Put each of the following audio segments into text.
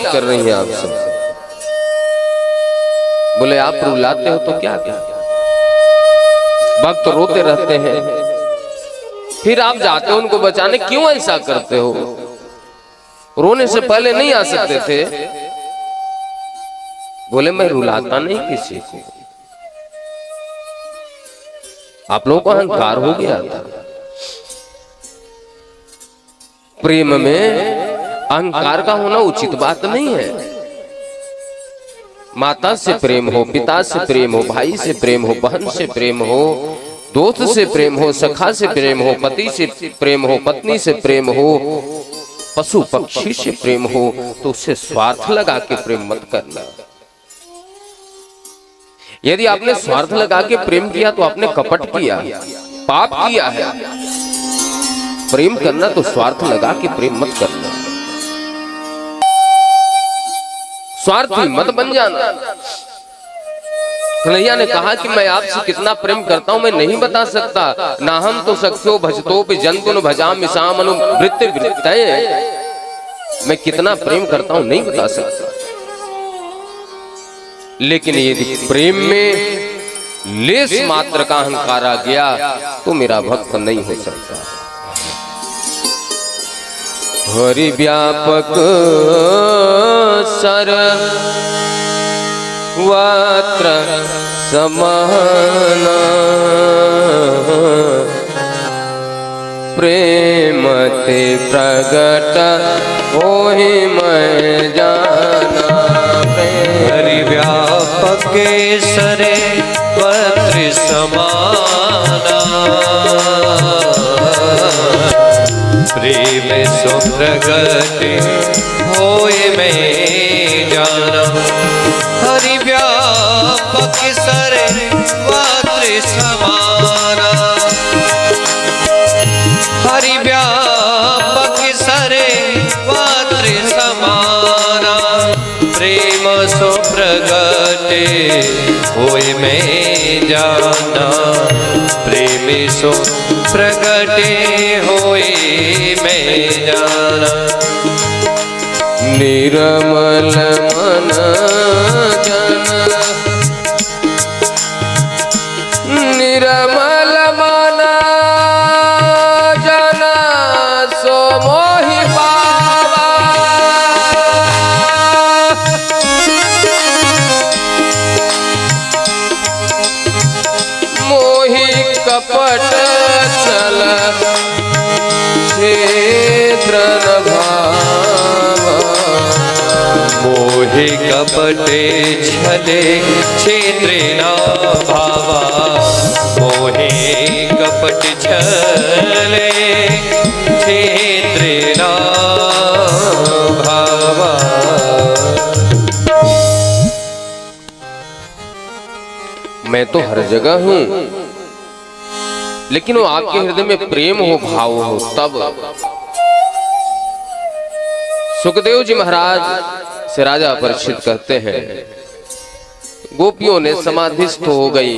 विलाप कर रही हैं आप सब। बोले आप रुलाते हो तो क्या क्या, भक्त रोते रहते हैं, फिर आप जाते हो उनको बचाने, क्यों ऐसा करते हो? रोने से पहले नहीं आ सकते थे? बोले मैं रुलाता नहीं किसी को, आप लोगों को अहंकार हो गया था। प्रेम में अहंकार का होना उचित बात नहीं है। माता से प्रेम हो, पिता से प्रेम हो, भाई से प्रेम हो, बहन से प्रेम हो, दोस्त से प्रेम हो, सखा से प्रेम हो, पति से प्रेम हो, पत्नी से प्रेम हो, पशु पक्षी से प्रेम हो, तो उससे स्वार्थ लगा के प्रेम मत करना। यदि आपने स्वार्थ लगा के प्रेम किया तो आपने कपट किया, पाप किया है। प्रेम करना तो स्वार्थ लगा के प्रेम मत करना, स्वार्थी मत बन जाना। कन्हैया ने कहा कि मैं आपसे कितना प्रेम करता हूं मैं नहीं बता सकता। ना हम तो सख्यो भजतो पे जंतु भजाम सामनु वृत्ति वृत्तये, मैं कितना प्रेम करता हूं नहीं बता सकता। लेकिन यदि प्रेम में लेस मात्र का अहंकार आ गया तो मेरा भक्त नहीं हो सकता। हरि व्यापक सर्वत्र समान, प्रेम ते प्रगट होहि मैं जाना। हरि व्यापक सर्वत्र समाना, प्रेम सो प्रगट होए मैं जाना। हरि व्यापक सर्वत्र समाना, हरि व्यापक सर्वत्र समाना, प्रेम सो प्रगट होए मैं जाना। प्रेम सो प्रगट होए मैं जाना। निर्मल मन जन, निर्मल मन जन सो मोहि पावा। मोहि कपट चल क्षेत्र न भावा। मोहि कपटे छले क्षेत्र न भावा। मोहि कपट छले क्षेत्र न भावा। मैं तो हर जगह हूं, लेकिन वो आपके हृदय में प्रेम हो, भाव हो तब। सुखदेव जी महाराज से राजा परीक्षित कहते हैं, गोपियों ने समाधिस्थ हो गई,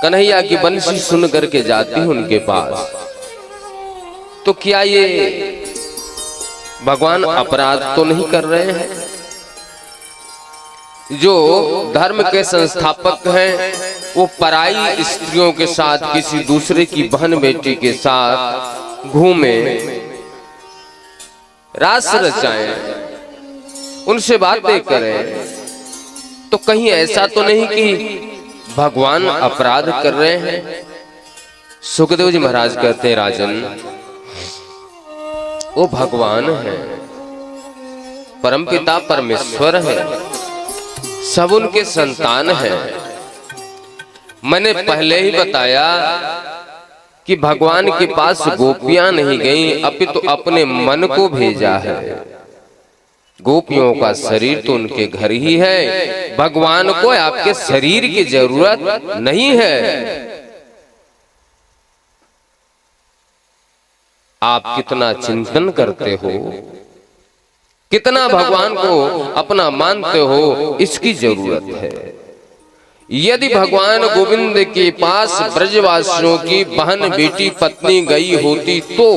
कन्हैया की बंसी सुन करके जाती हूं उनके पास, तो क्या ये भगवान अपराध तो नहीं कर रहे हैं? जो धर्म के संस्थापक हैं वो पराई स्त्रियों के साथ किसी दूसरे की बहन बेटी के साथ घूमे, रास रचाएं, उनसे बातें करें, तो कहीं ऐसा तो नहीं कि भगवान अपराध कर रहे हैं? सुखदेव जी महाराज कहते हैं, राजन वो भगवान है, परमपिता परमेश्वर है, सब उनके संतान हैं। मैंने पहले ही बताया कि भगवान के पास गोपियां नहीं गईं, अपितु तो अपने मन को भेजा है। गोपियों का शरीर तो उनके घर ही है, भगवान को आपके शरीर की जरूरत नहीं है। आप कितना चिंतन करते हो, कितना भगवान को अपना मानते हो, इसकी जरूरत है। यदि भगवान गोविंद के पास ब्रजवासियों की बहन बेटी पत्नी गई होती तो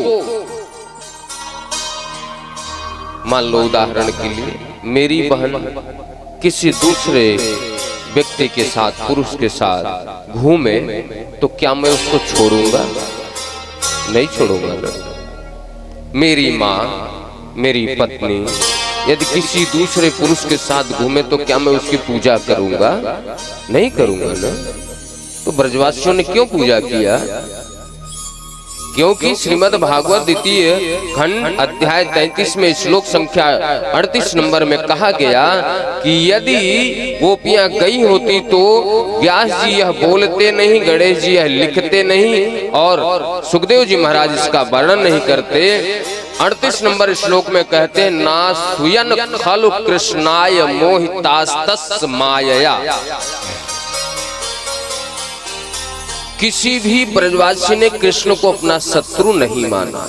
मान लो उदाहरण के लिए मेरी बहन किसी दूसरे व्यक्ति के साथ, पुरुष के साथ घूमे, तो क्या मैं उसको छोड़ूंगा? नहीं छोड़ूंगा ना। मेरी माँ, मेरी पत्नी यदि किसी दूसरे पुरुष के साथ घूमे तो क्या मैं उसकी पूजा करूंगा? नहीं करूंगा ना। तो ब्रजवासियों ने क्यों पूजा किया? क्योंकि श्रीमद् भागवत द्वितीय खंड अध्याय 33 में श्लोक संख्या 38 नंबर में कहा गया कि यदि गोपियां गई होती तो व्यास जी यह बोलते नहीं, गणेश जी यह लिखते नहीं और सुखदेव जी महाराज इसका वर्णन नहीं करते। 38 नंबर श्लोक में कहते हैं, ना सुयन खलु कृष्णाय मोहितास्तस् मायया। किसी भी ब्रजवासी ने कृष्ण को अपना शत्रु नहीं माना,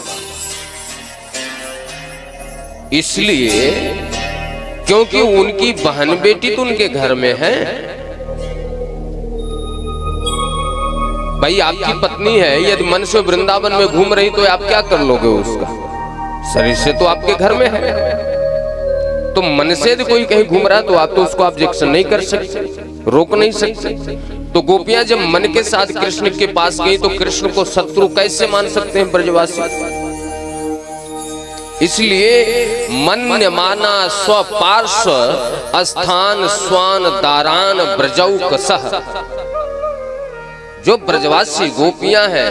इसलिए क्योंकि उनकी बहन बेटी तो उनके घर में है। भाई आपकी पत्नी है, यदि मन से वृंदावन में घूम रही तो आप क्या कर लोगे? उसका शरीर से तो आपके घर में है। तो मन से यदि कोई कहीं घूम रहा है तो आप तो उसको ऑब्जेक्शन नहीं कर सकते, रोक नहीं सकते। तो गोपियां जब मन के साथ कृष्ण के पास गई तो कृष्ण को शत्रु कैसे मान सकते हैं ब्रजवासी? इसलिए मन्यमाना स्वपार्श्व स्थान स्वान दारान ब्रजौ कसह। जो ब्रजवासी गोपियां हैं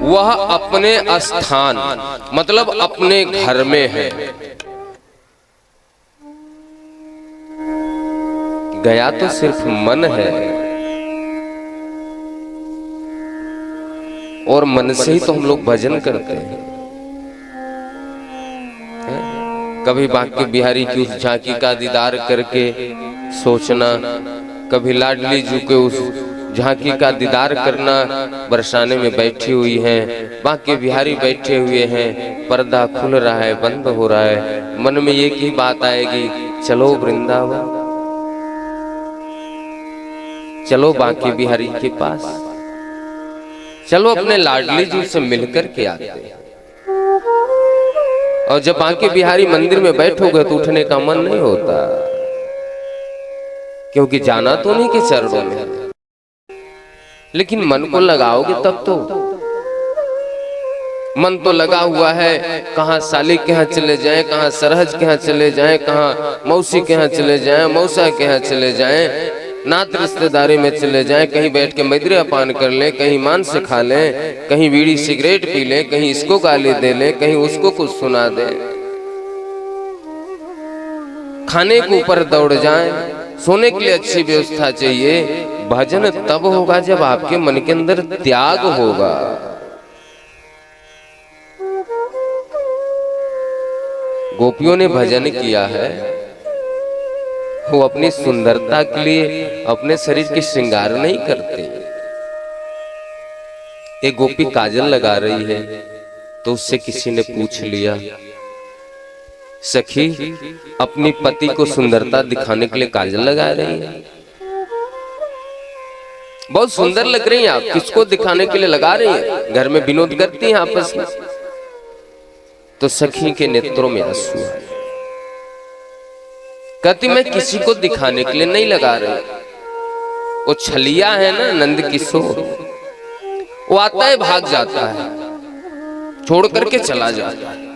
वह अपने स्थान मतलब अपने घर में है। गया तो सिर्फ मन है और मन से ही तो हम लोग भजन करते हैं। कभी बांके बिहारी की उस झांकी का दीदार करके सोचना, कभी लाडली जी के उस झांकी का दीदार करना। बरसाने में बैठी हुई हैं, बांके बिहारी बैठे हुए हैं, पर्दा खुल रहा है, बंद हो रहा है, मन में एक ही बात आएगी, चलो वृंदावन, चलो बांके बिहारी के पास, चलो अपने लाडली जी से मिलकर के आते हैं। और जब बांके बिहारी मंदिर में बैठोगे तो उठने का मन नहीं होता, क्योंकि जाना तो उन्हीं के चरणों में है। लेकिन मन को लगाओगे तब तो, मन तो लगा हुआ है, कहाँ साली के यहाँ चले जाएं, कहाँ सरहज के यहाँ चले जाएं, कहाँ मौसी के यहाँ चले जाएं, मौसा के यहाँ चले जाएं, नात रिश्तेदारी में चले जाएं, कहीं बैठ के मदिरा पान कर लें, कहीं मांस खा लें, कहीं बीड़ी सिगरेट पी लें, कहीं इसको गाली दे लें, कहीं उसको कुछ सुना दें, खाने के ऊपर दौड़ जाएं, सोने के लिए अच्छी व्यवस्था चाहिए। भजन तब होगा जब आपके मन के अंदर त्याग होगा। गोपियों ने भजन किया है, वो अपनी सुंदरता के लिए अपने शरीर के श्रृंगार नहीं करते। एक गोपी काजल लगा रही है तो उससे किसी ने पूछ लिया, सखी अपनी पति को सुंदरता दिखाने के लिए काजल लगा रही है, बहुत सुंदर लग रही हैं आप, किसको दिखाने के लिए लगा रही हैं? घर में विनोद करती हैं आपस में? तो सखी के नेत्रों में आंसू आए, कहती मैं किसी को दिखाने के लिए नहीं लगा रही। वो छलिया है ना नंद किशोर, वो आता है भाग जाता है, छोड़ करके चला जाता है।